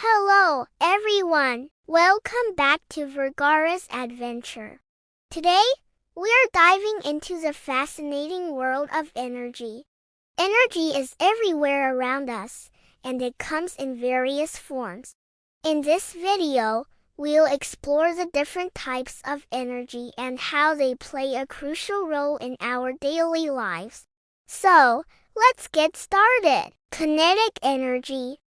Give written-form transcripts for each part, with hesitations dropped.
Hello, everyone. Welcome back to Vergara's Adventure. Today, we are diving into the fascinating world of energy. Energy is everywhere around us, and it comes in various forms. In this video, we'll explore the different types of energy and how they play a crucial role in our daily lives. So, let's get started. Kinetic energy.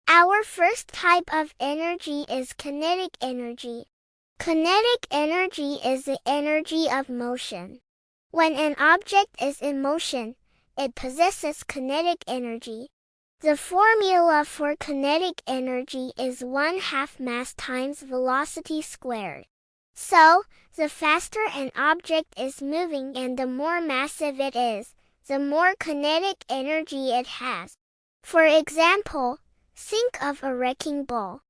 Our first type of energy is kinetic energy. Kinetic energy is the energy of motion. When an object is in motion, it possesses kinetic energy. The formula for kinetic energy is 1/2 mass times velocity squared. So, the faster an object is moving and the more massive it is, the more kinetic energy it has. For example, think of a wrecking ball.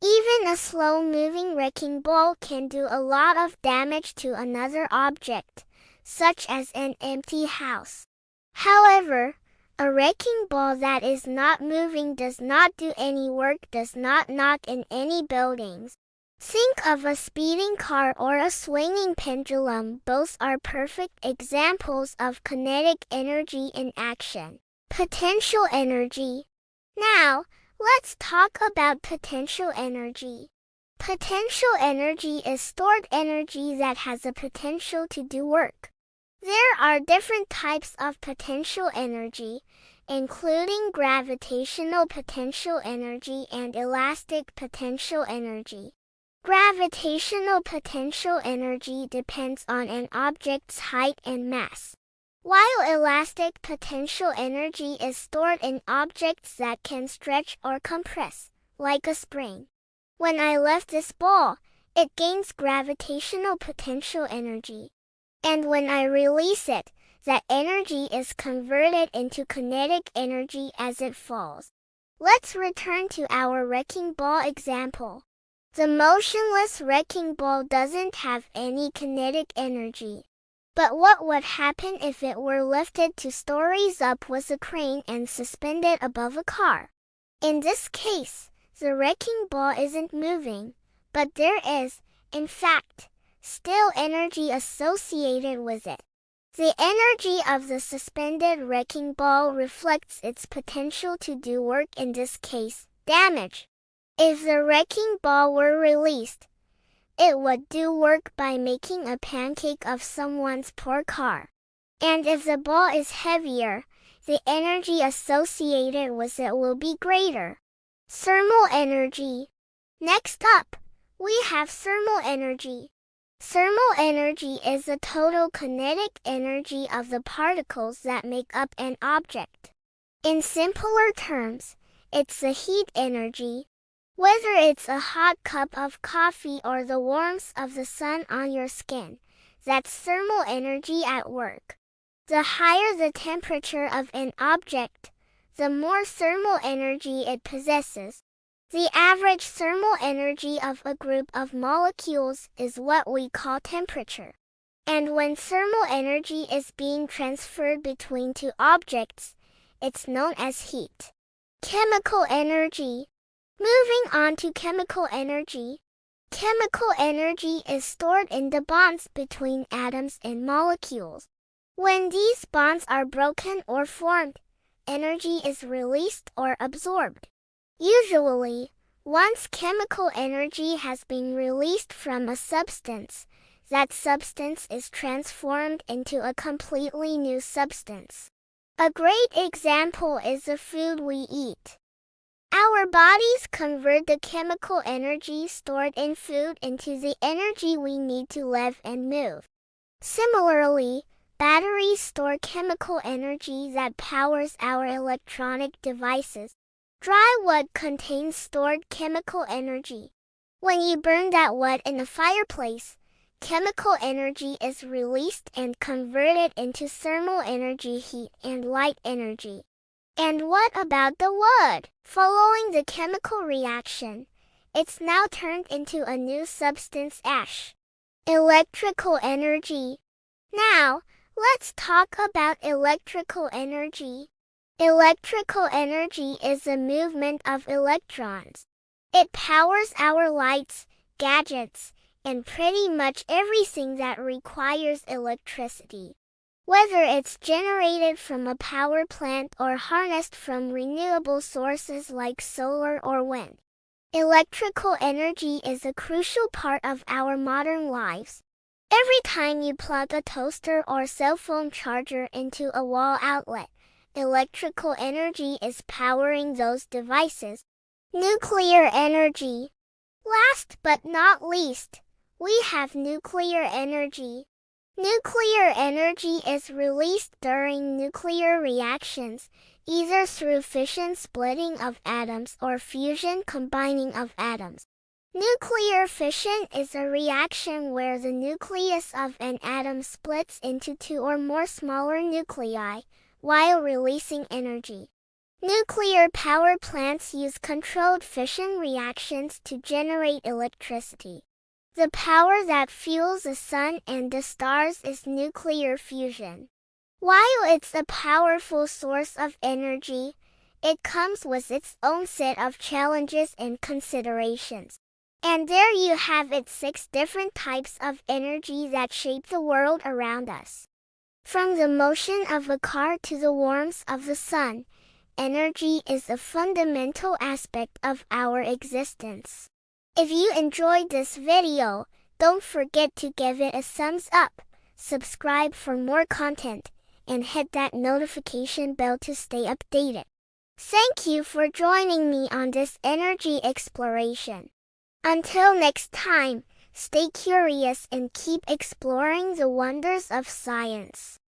Even a slow-moving wrecking ball can do a lot of damage to another object, such as an empty house. However, a wrecking ball that is not moving does not do any work, does not knock in any buildings. Think of a speeding car or a swinging pendulum. Both are perfect examples of kinetic energy in action. Potential energy. Now, let's talk about potential energy. Potential energy is stored energy that has the potential to do work. There are different types of potential energy, including gravitational potential energy and elastic potential energy. Gravitational potential energy depends on an object's height and mass, while elastic potential energy is stored in objects that can stretch or compress, like a spring. When I lift this ball, it gains gravitational potential energy. And when I release it, that energy is converted into kinetic energy as it falls. Let's return to our wrecking ball example. The motionless wrecking ball doesn't have any kinetic energy. But what would happen if it were lifted 2 stories up with a crane and suspended above a car? In this case, the wrecking ball isn't moving, but there is, in fact, still energy associated with it. The energy of the suspended wrecking ball reflects its potential to do work, in this case, damage. If the wrecking ball were released, it would do work by making a pancake of someone's poor car. And if the ball is heavier, the energy associated with it will be greater. Thermal energy. Next up, we have thermal energy. Thermal energy is the total kinetic energy of the particles that make up an object. In simpler terms, it's the heat energy. Whether it's a hot cup of coffee or the warmth of the sun on your skin, that's thermal energy at work. The higher the temperature of an object, the more thermal energy it possesses. The average thermal energy of a group of molecules is what we call temperature. And when thermal energy is being transferred between 2 objects, it's known as heat. Chemical energy. Moving on to chemical energy. Chemical energy is stored in the bonds between atoms and molecules. When these bonds are broken or formed, energy is released or absorbed. Usually, once chemical energy has been released from a substance, that substance is transformed into a completely new substance. A great example is the food we eat. Our bodies convert the chemical energy stored in food into the energy we need to live and move. Similarly, batteries store chemical energy that powers our electronic devices. Dry wood contains stored chemical energy. When you burn that wood in a fireplace, chemical energy is released and converted into thermal energy, heat, and light energy. And what about the wood? Following the chemical reaction, it's now turned into a new substance, ash. Electrical energy. Now, let's talk about electrical energy. Electrical energy is the movement of electrons. It powers our lights, gadgets, and pretty much everything that requires electricity. Whether it's generated from a power plant or harnessed from renewable sources like solar or wind. Electrical energy is a crucial part of our modern lives. Every time you plug a toaster or cell phone charger into a wall outlet, electrical energy is powering those devices. Nuclear energy. Last but not least, we have nuclear energy. Nuclear energy is released during nuclear reactions, either through fission splitting of atoms or fusion combining of atoms. Nuclear fission is a reaction where the nucleus of an atom splits into two or more smaller nuclei, while releasing energy. Nuclear power plants use controlled fission reactions to generate electricity. The power that fuels the sun and the stars is nuclear fusion. While it's a powerful source of energy, it comes with its own set of challenges and considerations. And there you have it, 6 different types of energy that shape the world around us. From the motion of a car to the warmth of the sun, energy is a fundamental aspect of our existence. If you enjoyed this video, don't forget to give it a thumbs up, subscribe for more content, and hit that notification bell to stay updated. Thank you for joining me on this energy exploration. Until next time, stay curious and keep exploring the wonders of science.